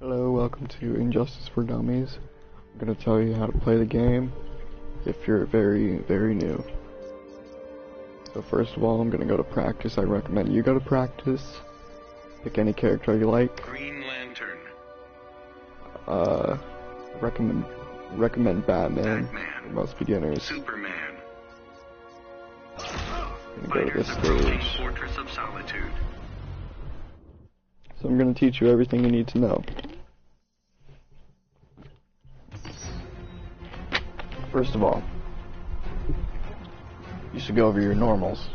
Hello, welcome to Injustice for Dummies. I'm going to tell you how to play the game if you're very, very new. So first of all, I'm going to go to practice. I recommend you go to practice. Pick any character you like. Green Lantern. Recommend Batman for most beginners. Superman. I'm going to go to this stage. Fortress of Solitude. So I'm going to teach you everything you need to know. First of all, you should go over your normals.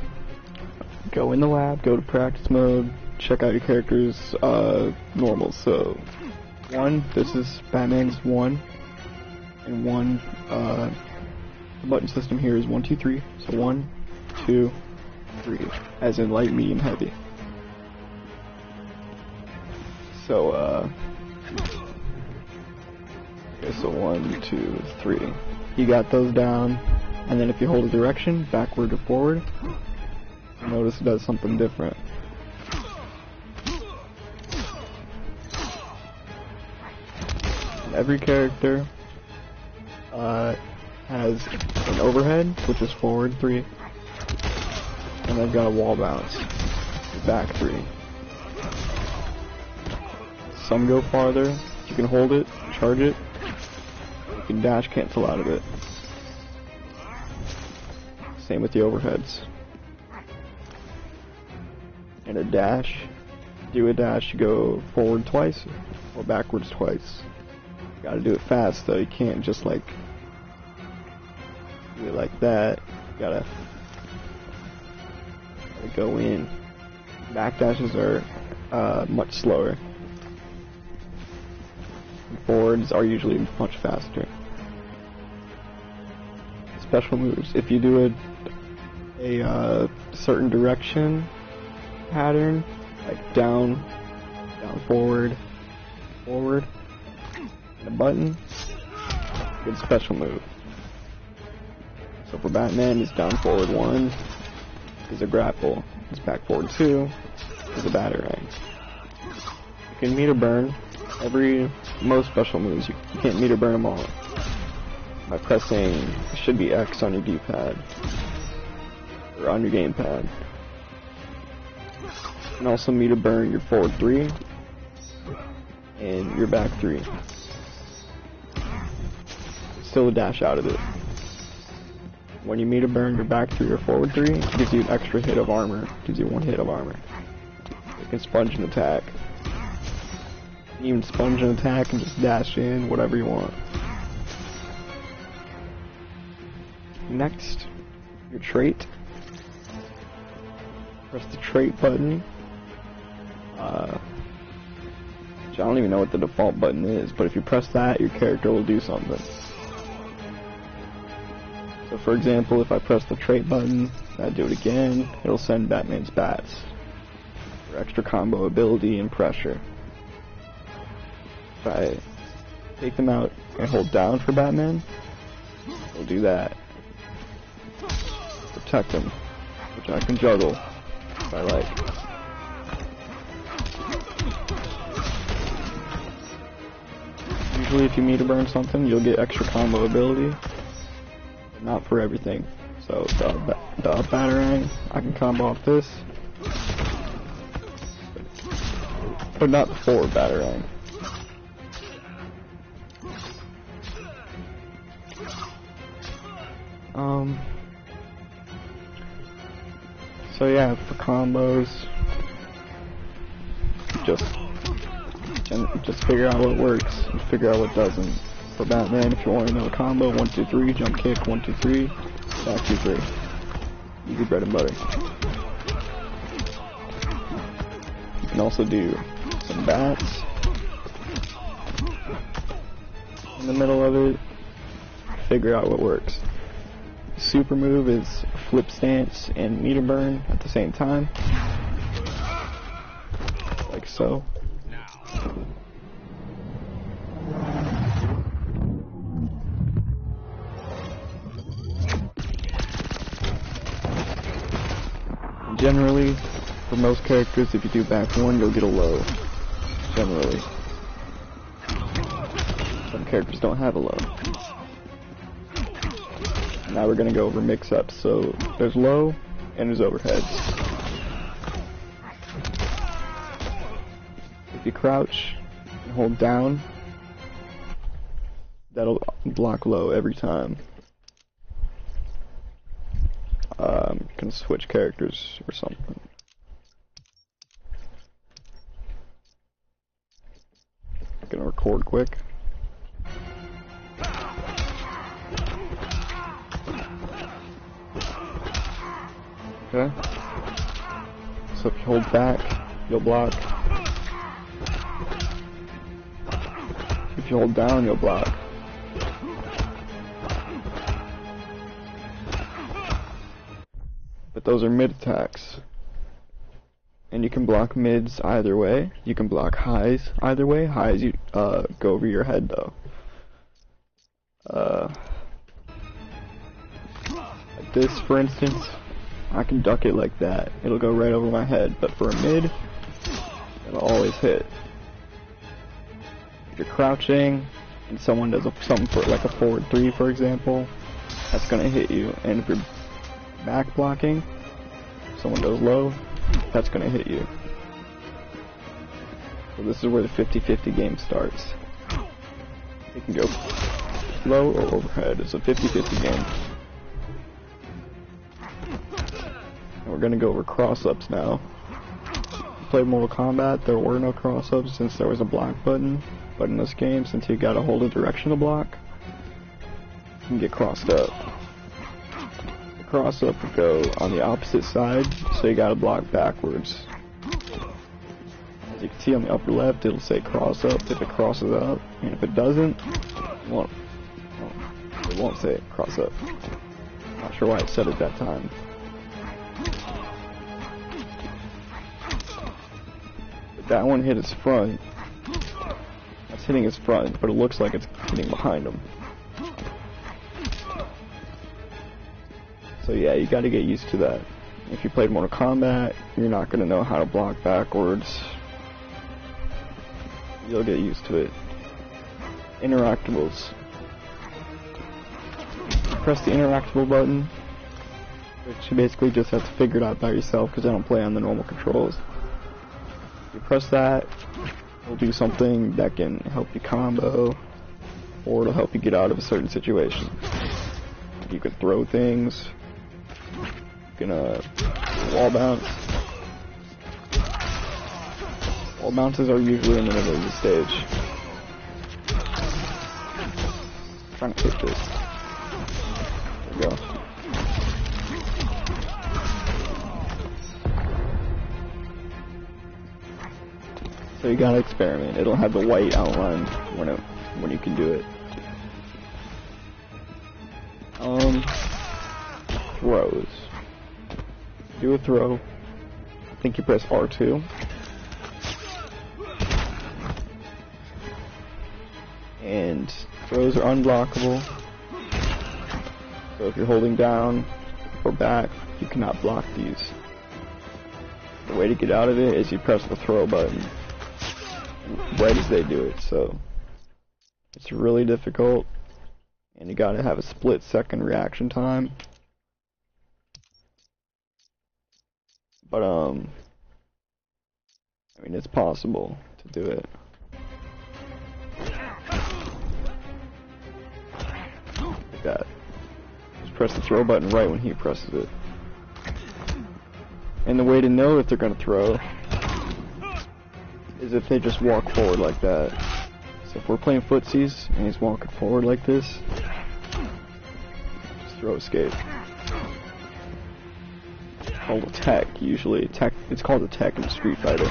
Go in the lab, go to practice mode, check out your character's normals. So, 1, this is Batman's 1, and 1, the button system here is 1, 2, 3. So 1, 2, 3, as in light, medium, heavy. So, okay, so 1, 2, 3. You got those down, and then if you hold a direction, backward or forward, notice it does something different. And every character has an overhead, which is forward 3, and they've got a wall bounce, back 3. Some go farther. You can hold it, charge it. You can dash cancel out of it. Same with the overheads. And a dash. Do a dash, you go forward twice or backwards twice. You gotta do it fast though. You can't just like do it like that. You gotta go in. Back dashes are much slower. Forwards are usually much faster. Special moves. If you do a certain direction pattern, like down, forward, and a button, good special move. So for Batman, it's down forward 1 is a grapple. It's back forward 2 is a batarang. You can meter burn most special moves. You can't meter burn them all by pressing, it should be X on your D-pad or on your gamepad. You can also meter burn your forward 3 and your back 3. Still a dash out of it. When you meter burn your back 3 or forward 3, it gives you an extra hit of armor. It gives you 1 hit of armor. You can sponge an attack. You can even sponge an attack and just dash in, whatever you want. Next, your trait. Press the trait button. I don't even know what the default button is, but if you press that, your character will do something. So for example, if I press the trait button, I do it again, it'll send Batman's bats for extra combo ability and pressure. If I take them out and hold down for Batman, we'll do that. Protect him, which I can juggle if I like. Usually if you meter burn something, you'll get extra combo ability, but not for everything. So the up batarang, I can combo off this, but not the forward batarang. So yeah, for combos, just figure out what works and figure out what doesn't. For Batman, if you want to know a combo, 1, 2, 3, jump kick, 1, 2, 3, back 2, 3. Easy bread and butter. You can also do some bats in the middle of it. Figure out what works. Super move is flip stance and meter burn at the same time, like so. Generally, for most characters, if you do back 1, you'll get a low, generally. characters don't have a low. Now we're gonna go over mix-ups. So there's low and there's overheads. If you crouch and hold down, that'll block low every time. You can switch characters or something. Gonna record quick. Okay. So if you hold back, you'll block. If you hold down, you'll block. But those are mid attacks. And you can block mids either way. You can block highs either way. Highs you go over your head though. Like this, for instance, I can duck it like that. It'll go right over my head. But for a mid, it'll always hit. If you're crouching and someone does something for like a forward 3, for example, that's gonna hit you. And if you're back blocking, someone goes low, that's gonna hit you. So this is where the 50-50 game starts. You can go low or overhead. It's a 50-50 game. And we're gonna go over cross-ups now. If you played Mortal Kombat, there were no cross-ups since there was a block button. But in this game, since you gotta hold a directional block, you can get crossed up. The cross-up would go on the opposite side, so you gotta block backwards. As you can see on the upper left, it'll say cross-up if it crosses up, and if it doesn't, it won't say cross-up. Not sure why it said it that time. But that one hit his front. That's hitting his front, but it looks like it's hitting behind him. So yeah, you gotta get used to that. If you played Mortal Kombat, you're not gonna know how to block backwards. You'll get used to it. Interactables. Press the interactable button, which you basically just have to figure it out by yourself because I don't play on the normal controls. You press that, it'll do something that can help you combo, or it'll help you get out of a certain situation. You can throw things, you can wall bounce. Wall bounces are usually in the middle of the stage. I'm trying to hit this. There we go. So you gotta experiment. It'll have the white outline when you can do it. Throws. Do a throw. I think you press R2. And throws are unblockable. So if you're holding down or back, you cannot block these. The way to get out of it is you press the throw button right as they do it. So it's really difficult, and you gotta have a split-second reaction time. But I mean, it's possible to do it. Like that. Just press the throw button right when he presses it. And the way to know if they're gonna throw is if they just walk forward like that. So if we're playing footsies and he's walking forward like this, just throw escape. It's called a tech, usually. It's called a tech in Street Fighter.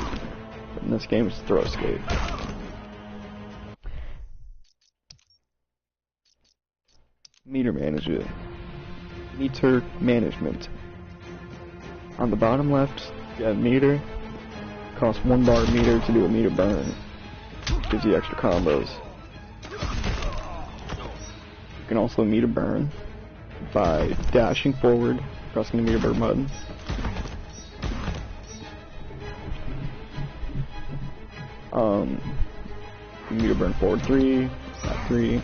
But in this game it's throw escape. Meter management. Meter management. On the bottom left, you have meter. Costs 1 bar meter to do a meter burn. Gives you extra combos. You can also meter burn by dashing forward, pressing the meter burn button. Meter burn forward 3, 3.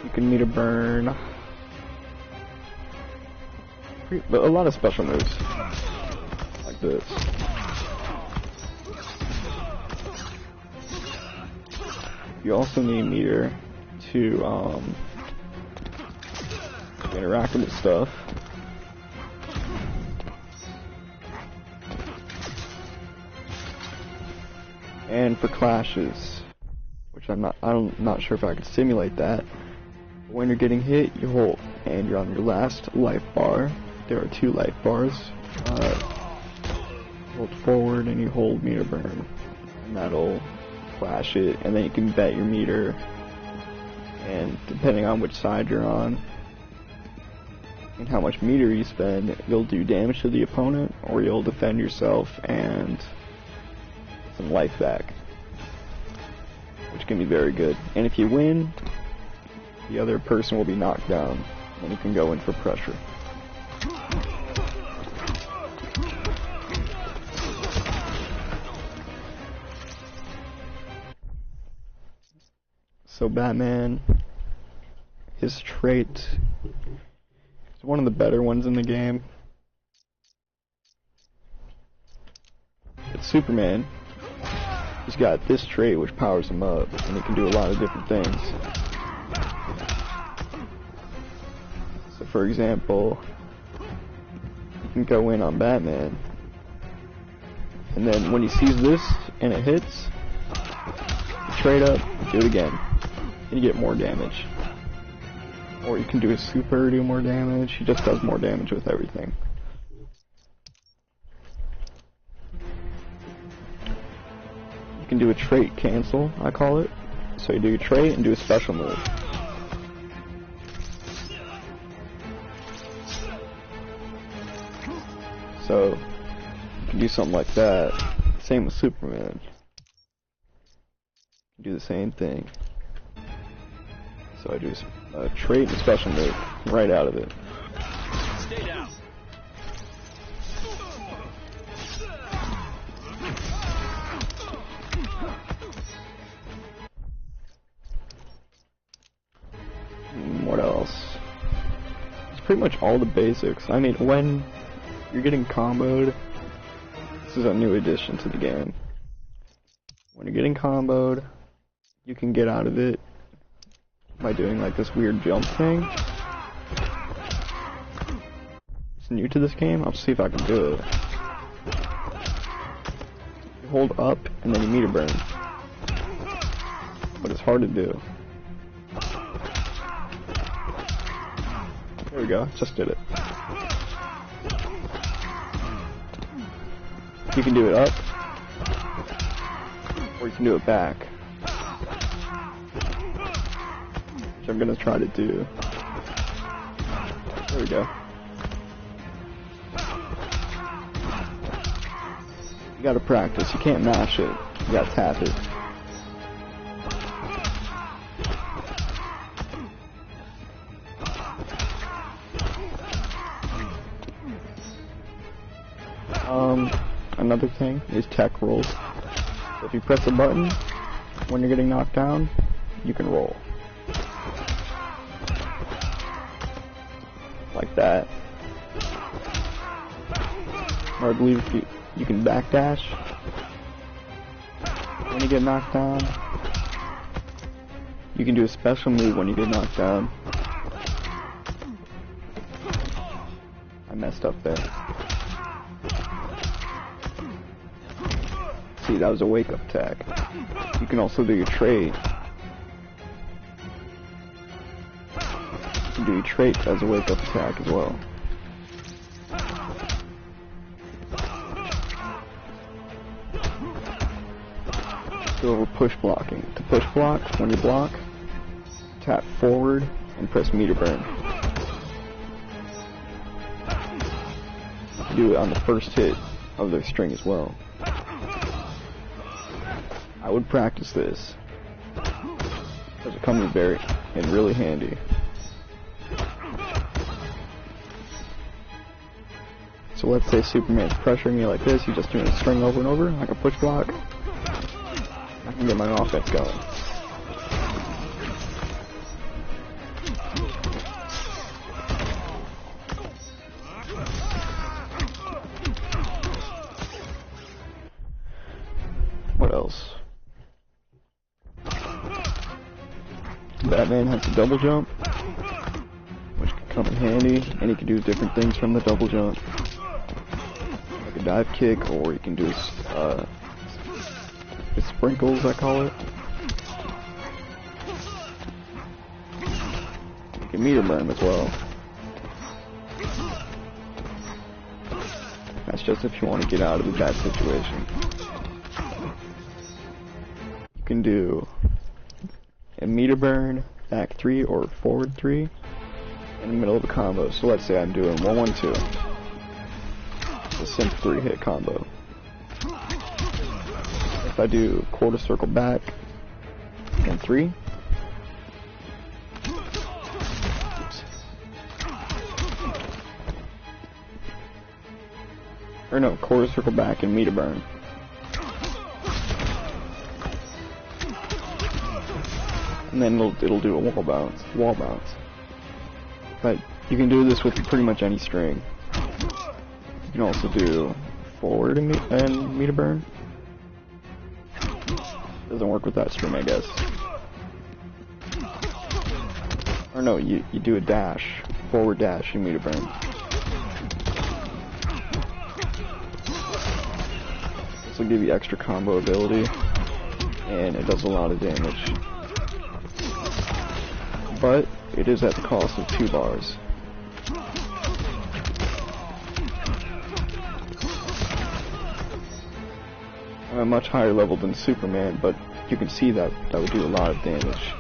You can meter burn. But a lot of special moves. Like this. You also need meter to interact with stuff. And for clashes, which I'm not sure if I can simulate that. When you're getting hit, you hold, and you're on your last life bar. There are 2 life bars. Hold forward and you hold meter burn, and that'll flash it, and then you can bet your meter, and depending on which side you're on and how much meter you spend, you'll do damage to the opponent or you'll defend yourself and get some life back, which can be very good. And if you win, the other person will be knocked down and you can go in for pressure. So Batman, his trait is one of the better ones in the game. But Superman, he's got this trait which powers him up, and he can do a lot of different things. So for example, you can go in on Batman, and then when he sees this and it hits, you trade up, do it again. And you get more damage. Or you can do a super, do more damage. He just does more damage with everything. You can do a trait cancel, I call it. So you do a trait and do a special move. So you can do something like that. Same with Superman. Do the same thing. So I do a trait and special move right out of it. Stay down. What else? It's pretty much all the basics. I mean, when you're getting comboed, this is a new addition to the game. When you're getting comboed, you can get out of it by doing like this weird jump thing. It's new to this game. I'll see if I can do it. You hold up and then you meter burn, but it's hard to do. There we go. Just did it. You can do it up, or you can do it back. I'm gonna try to do. There we go. You gotta practice. You can't mash it. You gotta tap it. Another thing is tech rolls. So if you press a button when you're getting knocked down, you can roll. Like that. Or I believe if you can backdash when you get knocked down. You can do a special move when you get knocked down. I messed up there. See, that was a wake-up attack. You can also do your trade. You can do your trait as a wake-up attack as well. Go over push blocking. To push block, when you block, tap forward and press meter burn. Do it on the first hit of their string as well. I would practice this because it comes in really handy. So let's say Superman's pressuring me like this, he's just doing a string over and over, like a push block. I can get my offense going. What else? Batman has a double jump, which can come in handy, and he can do different things from the double jump. Like a dive kick, or you can do sprinkles, I call it. You can meter burn as well. That's just if you want to get out of the bad situation. You can do a meter burn, back 3 or forward 3 in the middle of a combo. So let's say I'm doing 1-1-2. It's a simple 3-hit combo. If I do quarter circle back and 3. Oops. Or no, quarter circle back and meter burn. And then it'll do a wall bounce. But you can do this with pretty much any string. You can also do forward and meter burn. Doesn't work with that string, I guess. Or no, you do a dash, forward dash and meter burn. This will give you extra combo ability, and it does a lot of damage. But it is at the cost of 2 bars. I'm a much higher level than Superman, but you can see that would do a lot of damage.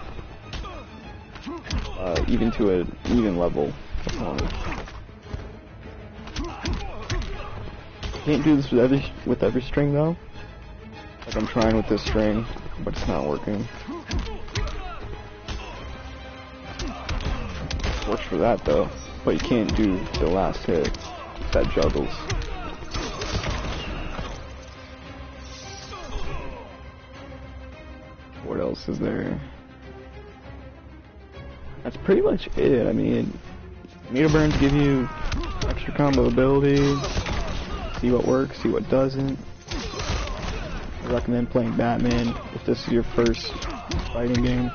Even to an even level opponent. Can't do this with every string though. Like I'm trying with this string, but it's not working. Works for that though, but you can't do the last hit that juggles. What else is there? That's pretty much it. I mean, meter burns give you extra combo ability, see what works, see what doesn't. I recommend playing Batman if this is your first fighting game.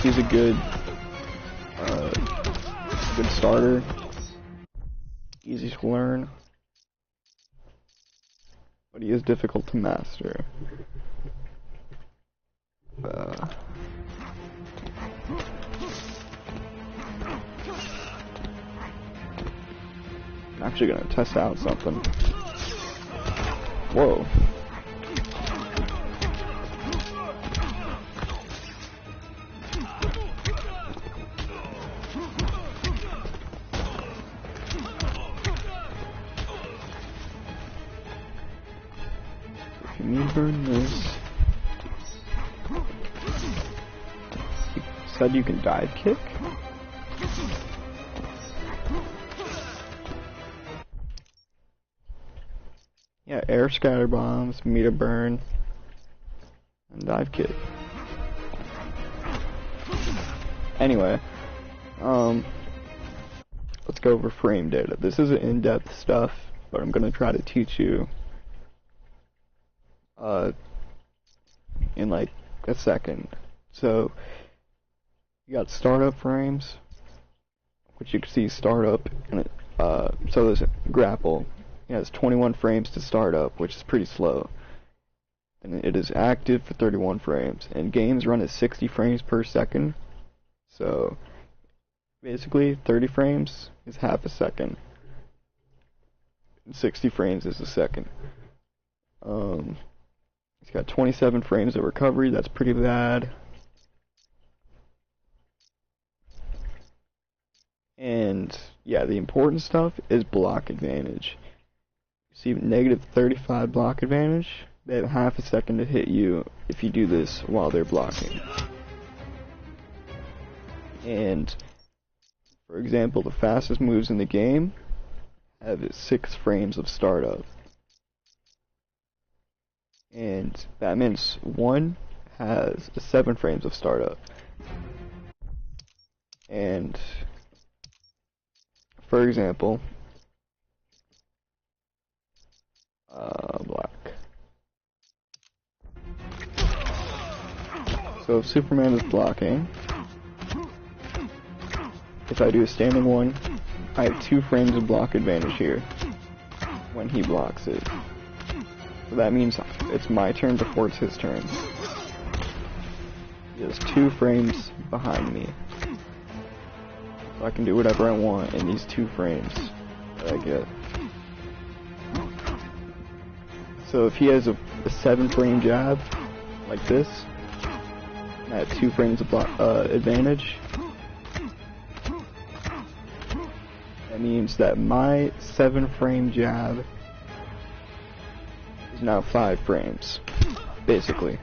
He's a good starter, easy to learn, but he is difficult to master. I'm actually gonna test out something. Whoa. Meter burn this. You said you can dive kick? Yeah, air scatter bombs, meter burn, and dive kick. Anyway, let's go over frame data. This is in-depth stuff, but I'm gonna try to teach you in like a second. So you got startup frames, which you can see startup, and so there's grapple. It has 21 frames to start up, which is pretty slow, and it is active for 31 frames. And games run at 60 frames per second, so basically 30 frames is half a second. 60 frames is a second. It's got 27 frames of recovery, that's pretty bad. And yeah, the important stuff is block advantage. You see negative 35 block advantage. They have half a second to hit you if you do this while they're blocking. And For example, the fastest moves in the game have 6 frames of startup. And Batman's 1 has 7 frames of startup. And for example, block. So if Superman is blocking, if I do a standing one, I have 2 frames of block advantage here when he blocks it. So that means it's my turn before it's his turn. He has 2 frames behind me. So I can do whatever I want in these 2 frames that I get. So if he has a 7 frame jab, like this, and I have 2 frames of advantage, that means that my 7 frame jab is now 5 frames, basically.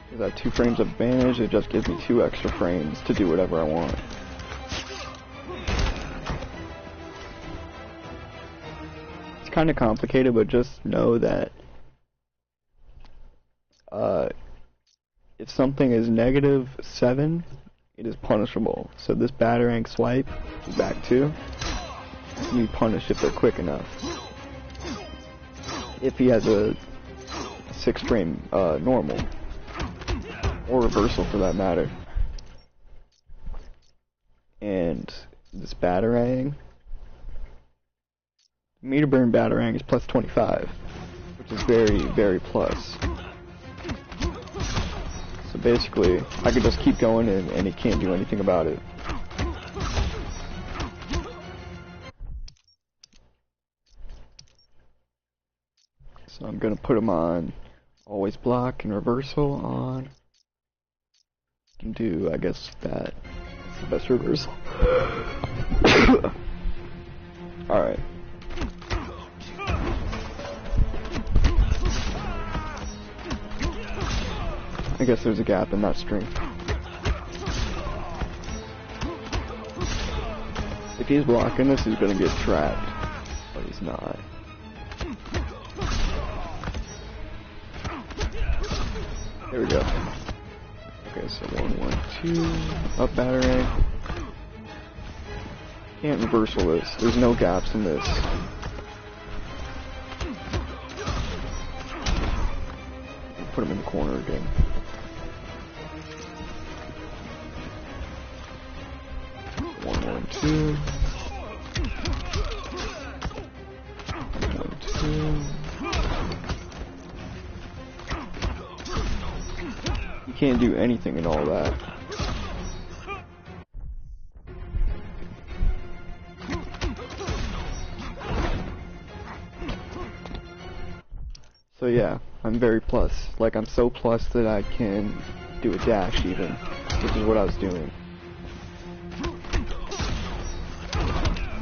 Because I have 2 frames of advantage, it just gives me 2 extra frames to do whatever I want. It's kind of complicated, but just know that if something is -7, it is punishable. So this Batarang swipe, back 2, can be punished if they're quick enough. If he has a 6 frame normal, or reversal for that matter. And this Batarang, meter burn Batarang is plus 25, which is very, very plus. So basically, I could just keep going and he can't do anything about it. So I'm gonna put him on always block and reversal on. Can do, I guess, that. That's the best reversal. Alright. I guess there's a gap in that string. If he's blocking this, he's gonna get trapped. But he's not. There we go. Okay, so 1, 1, 2, up Batarang. Can't reversal this. There's no gaps in this. Put him in the corner again. One, 1, 2. 1, 2. You can't do anything in all that. So yeah, I'm very plus. Like, I'm so plus that I can do a dash even, which is what I was doing.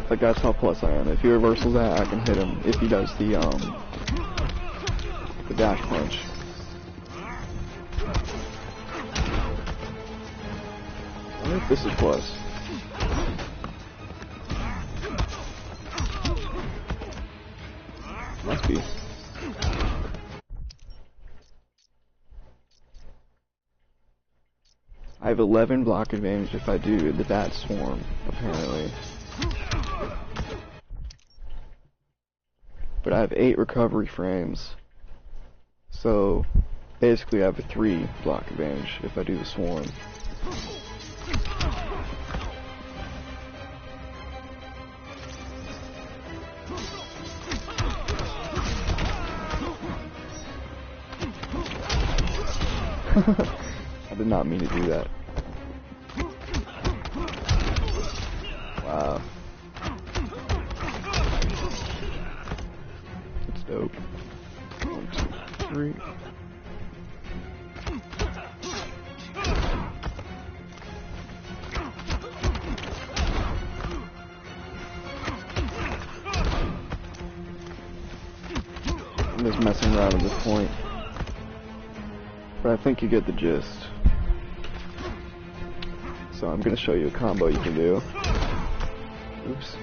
Like, that's how plus I am. If he reversals that, I can hit him if he does the dash punch. I think this is plus. Must be. I have 11 block advantage if I do the Bat Swarm, apparently. But I have 8 recovery frames. So, basically I have a 3 block advantage if I do the Swarm. I did not mean to do that. Wow. That's dope. 1, 2, 3. I'm just messing around at this point. But I think you get the gist. so I'm gonna show you a combo you can do. Oops.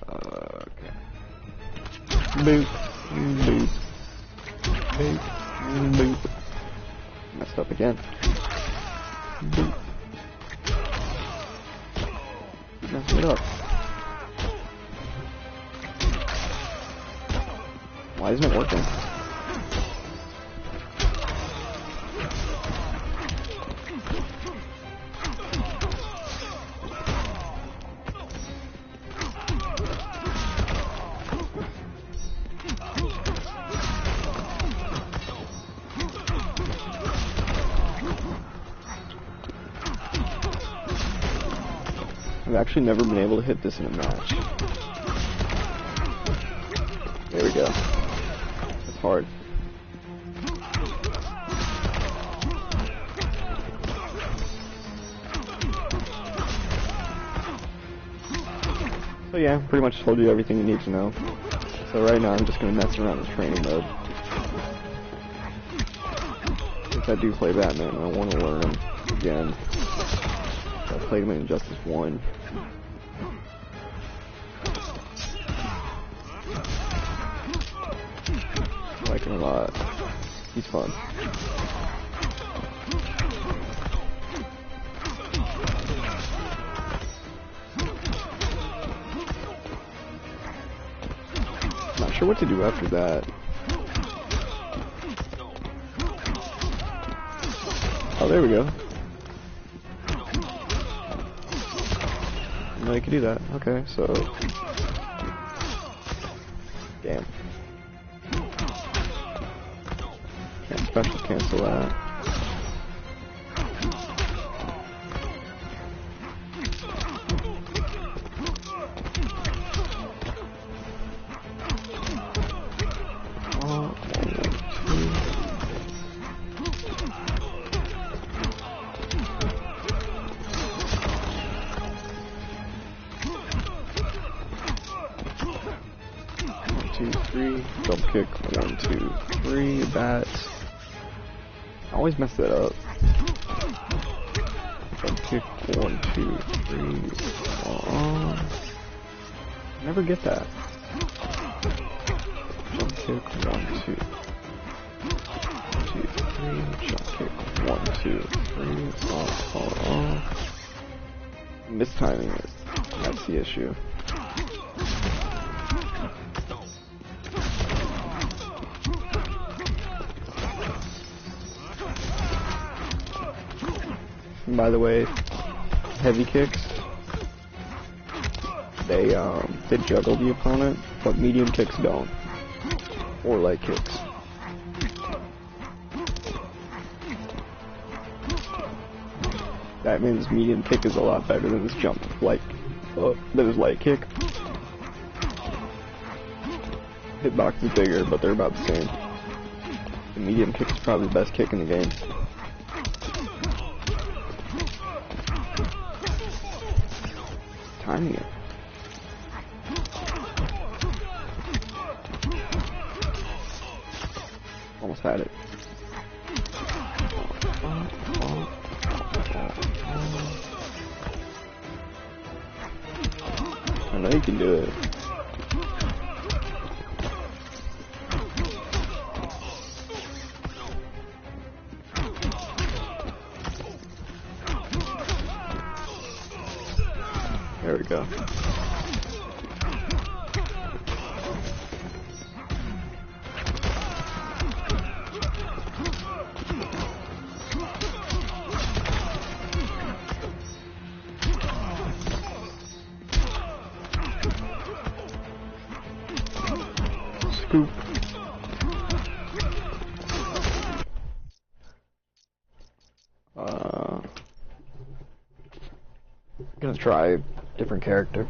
Okay. Boop, boop, boop, boop. Messed up again. Boop. Messed it up. Why isn't it working? I've actually never been able to hit this in a match. There we go. It's hard. So yeah, pretty much told you everything you need to know. So right now I'm just going to mess around with training mode. Since I do play Batman, I want to learn him again. I played him in Injustice 1. I like him a lot. He's fun. Not sure what to do after that. Oh, there we go. No, you can do that. Okay, so... Damn. Can't special cancel that. Jump kick, 1, 2, 3, that. I always mess that up. Jump kick, 1, 2, 3. Never get that. Jump kick, 1, 2, 3. Jump kick, 1, 2, 3. Mistiming it. That's the issue. And by the way, heavy kicks, they juggle the opponent, but medium kicks don't, or light kicks. That means medium kick is a lot better than this jump, than his light kick. Hitbox is bigger, but they're about the same. The medium kick is probably the best kick in the game. Timing it. Almost had it. I know you can do it. There we go. Scoop. Gonna try a different character.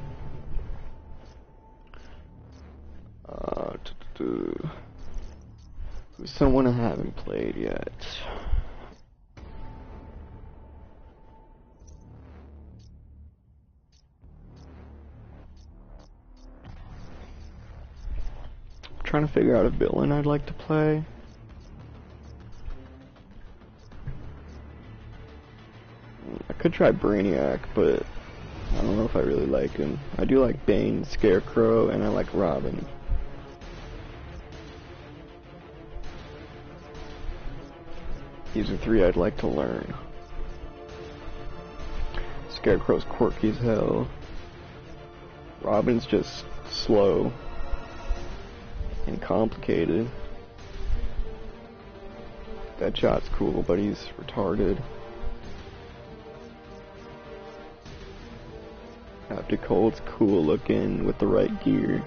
Someone I haven't played yet. I'm trying to figure out a villain I'd like to play. I could try Brainiac, but I don't know if I really like him. I do like Bane, Scarecrow, and I like Robin. These are three I'd like to learn. Scarecrow's quirky as hell. Robin's just slow and complicated. Deadshot's cool, but he's retarded. Captain Cold's cool looking with the right gear.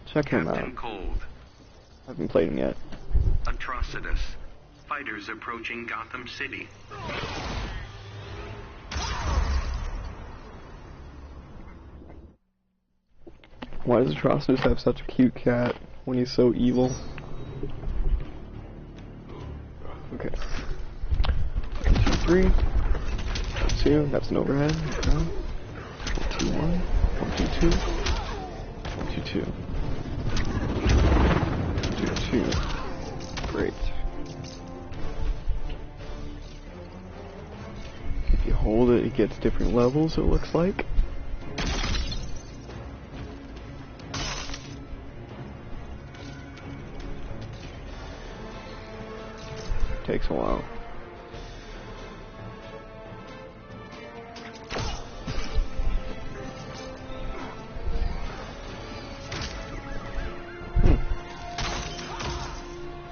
Check him out. Captain Cold. I haven't played him yet. Atrocitus. Fighters approaching Gotham City. Why does Atrocitus have such a cute cat when he's so evil? Okay. 1, 2, 3. 2. That's an overhead. 1, 2, 1. 1, 2, 2. 1, 2, 2. 2, 2. Great. If you hold it, it gets different levels, it looks like. Takes a while.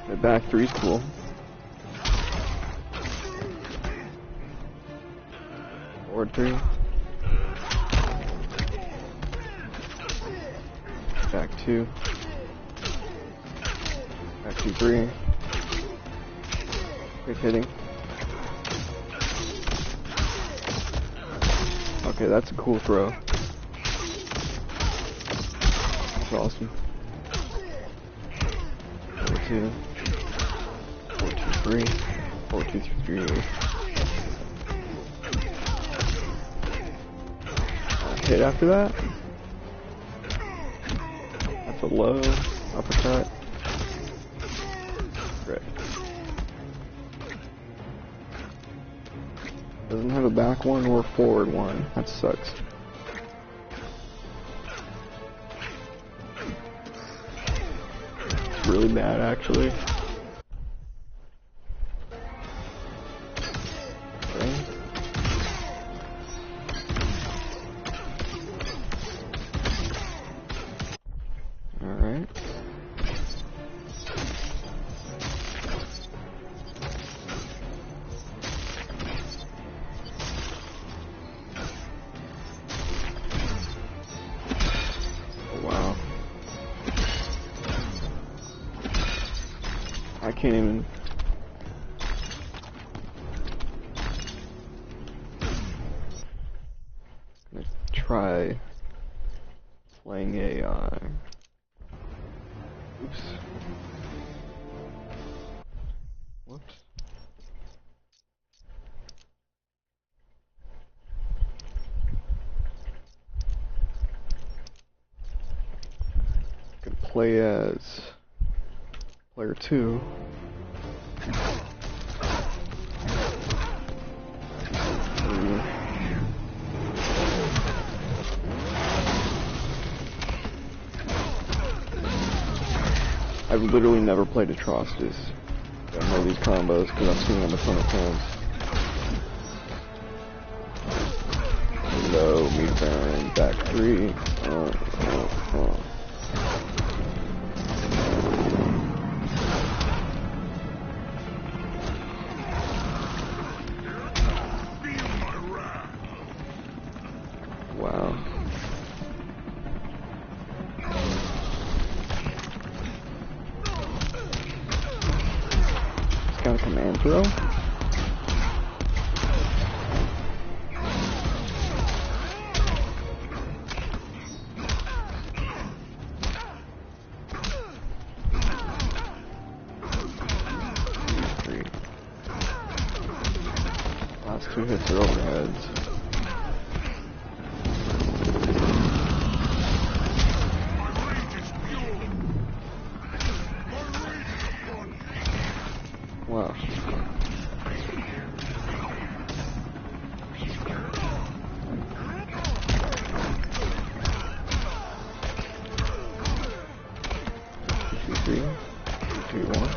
The back three's cool. Forward 3. Back 2. Back 2, 3. Quick hitting. Okay, that's a cool throw. That's awesome. 4, 2. 4, 2, 3. 4, 2, 3. Hit after that. That's a low uppercut. Great. Doesn't have a back one or a forward one. That sucks. It's really bad, actually. Okay. Alright. I can't even. I'm gonna try playing a. Oops. Whoops. I can play as player 2. I've literally never played Atrocitus. I know these combos because I've seen them a ton of times. Low, meter burn, back 3. Wow. It's got a command throw. Last 2 hits are overheads. Wow. Three, two, one.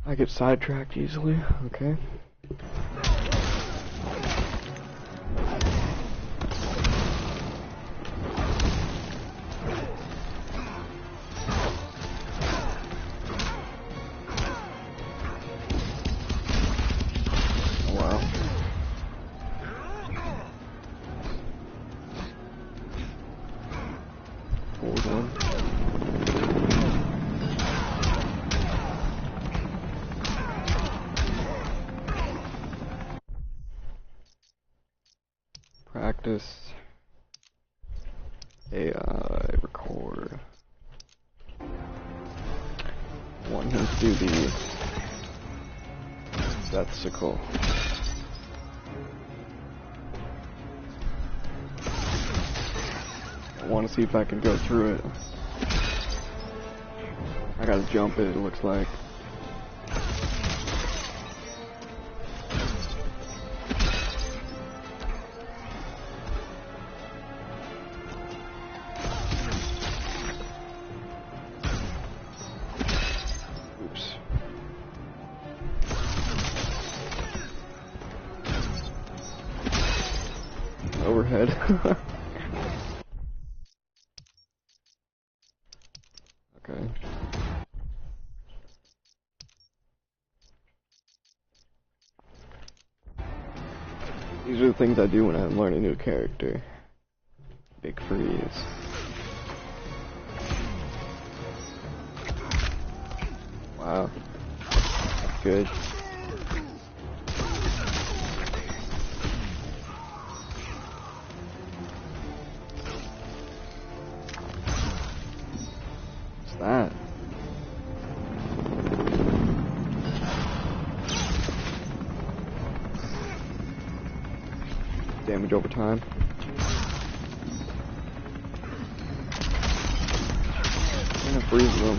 I get sidetracked easily, okay. Oh, wow. Hold on. Practice AI record. Want him to do the vesicle. I want to see if I can go through it. I gotta jump it, it looks like. Oops. Overhead. Okay. These are the things I do when I learn a new character. Big freeze. Wow. That's good. What's that? Damage over time. I'm gonna freeze them.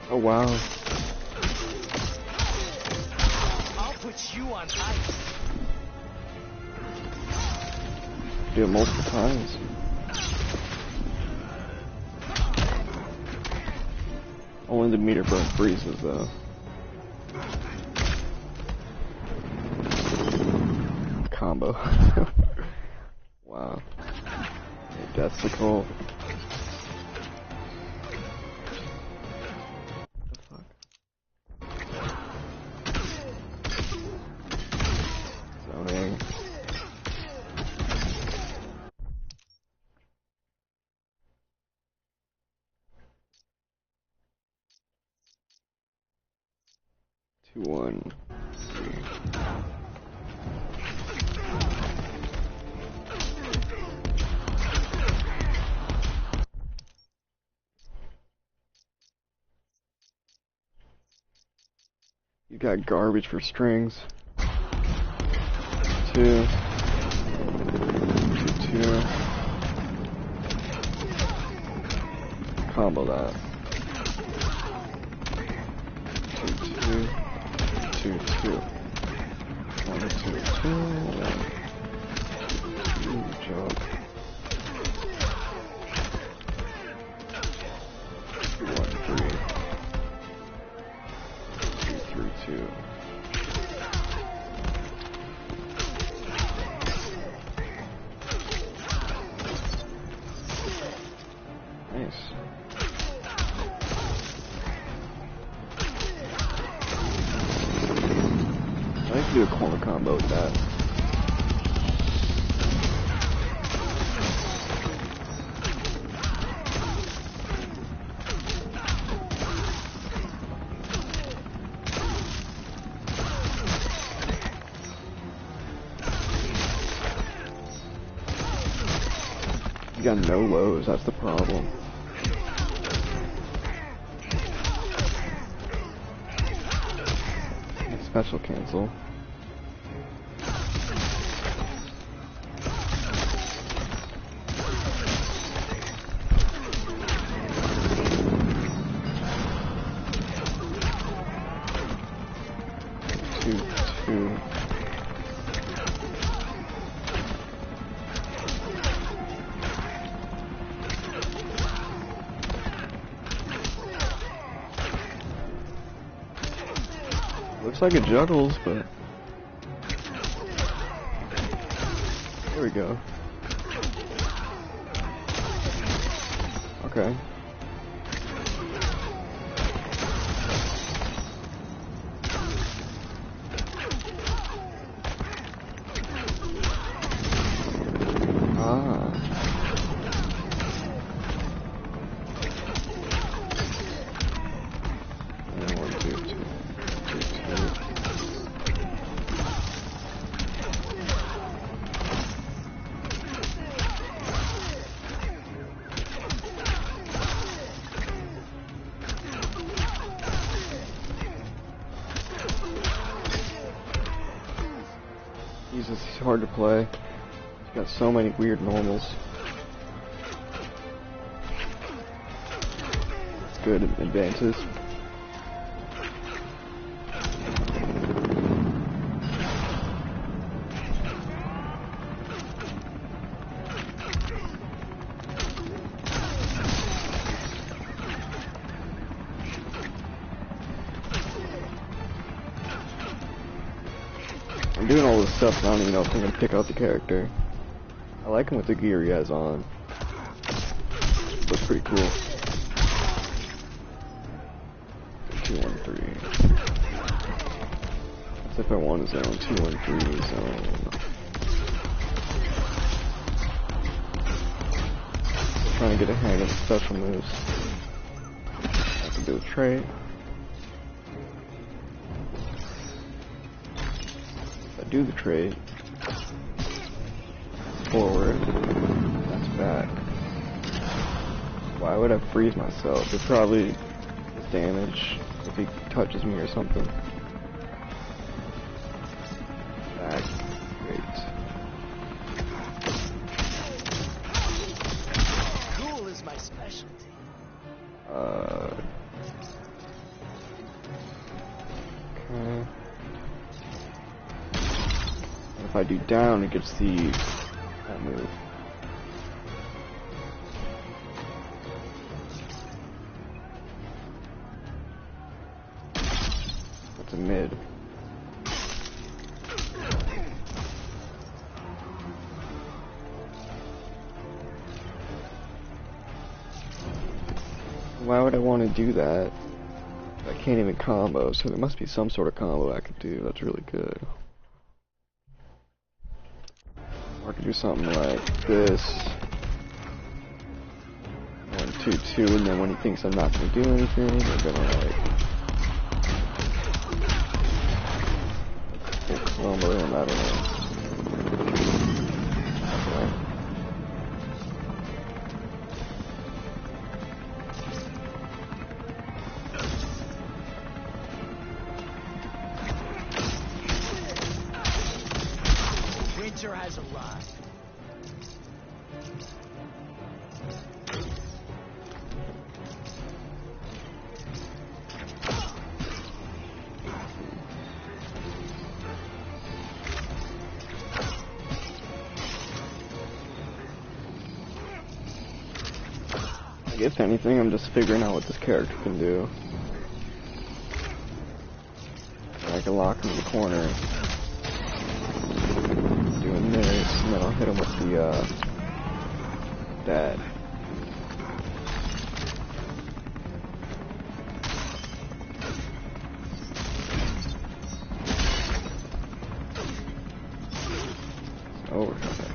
Oh wow. I'll put you on ice. Do it multiple times. Only the meter burn freezes though. Combo. Wow. Vesicle. What the fuck? Zoning. Two, one. You got garbage for strings. Two. Two. Combo that. Two. Two, two. One, two, two. One. Jump. One, three. Two, three, two. Nice. I can do a corner combo with that. You got no lows, that's the problem. Special cancel. Two. Looks like it juggles, but there we go. Okay. Jesus, he's hard to play. He's got so many weird normals. It's good advances. I'm doing all this stuff, I don't even know if I'm gonna pick out the character. I like him with the gear he has on. Looks pretty cool. 2-1-3. That's if I want his own 2-1-3 zone. Trying to get a hang of the special moves. I can do a trait. Do the trade. Forward. That's back. Why would I freeze myself? It probably does damage if he touches me or something. Back. Great. Cool is my specialty. Okay. If I do down, it gets that move. That's a mid. Why would I want to do that? I can't even combo, so there must be some sort of combo I could do that's really good. Or I could do something like this. 1-2-2, and then when he thinks I'm not gonna do anything, I'm gonna like full combo him, I don't know. Okay. Winter has arrived. If anything, I'm just figuring out what this character can do. I can lock him in the corner. Doing this, and then I'll hit him with the, that. Oh, okay.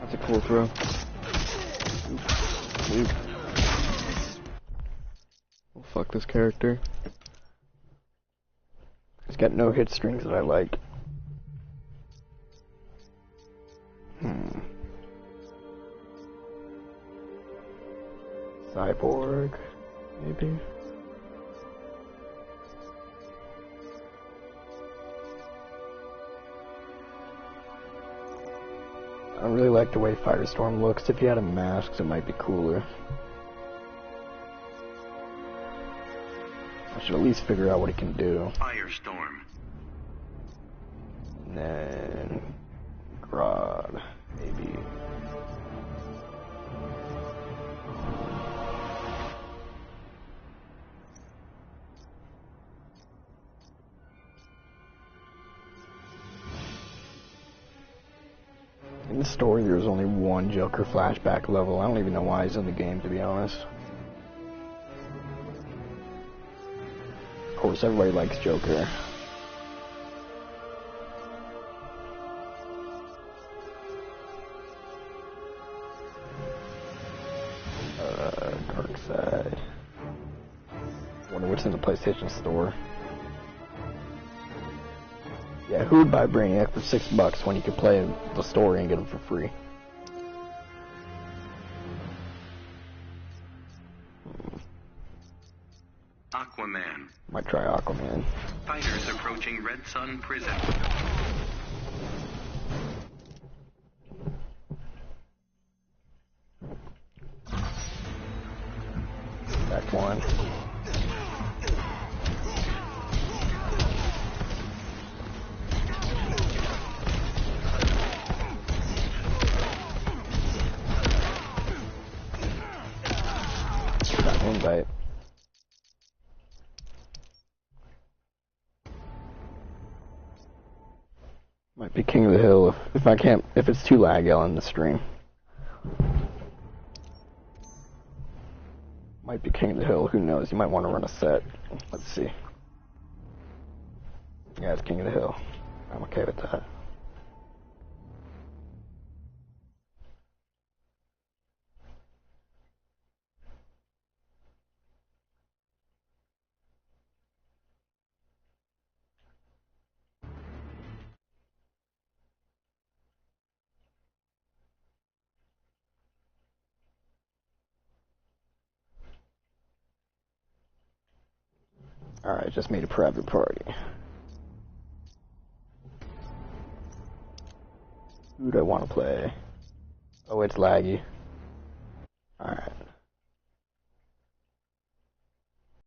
That's a cool throw. Oop. Well, fuck this character. He's got no hit strings that I like. Cyborg, maybe? I don't really like the way Firestorm looks. If he had a mask, it might be cooler. I should at least figure out what he can do. Firestorm. And then... Grodd, maybe. In the story, there was only one Joker flashback level. I don't even know why he's in the game, to be honest. Of course, everybody likes Joker. Darkseid. Wonder what's in the PlayStation Store. Yeah, who would buy Brainiac for $6 when you could play the story and get him for free? Aquaman. Might try Aquaman. Fighters approaching Red Sun Prison. Back one. Got an invite. Might be King of the Hill if it's too laggy on the stream. Might be King of the Hill, who knows? You might want to run a set. Let's see. Yeah, it's King of the Hill. I'm okay with that. Alright, just made a private party. Who do I want to play? Oh, it's laggy.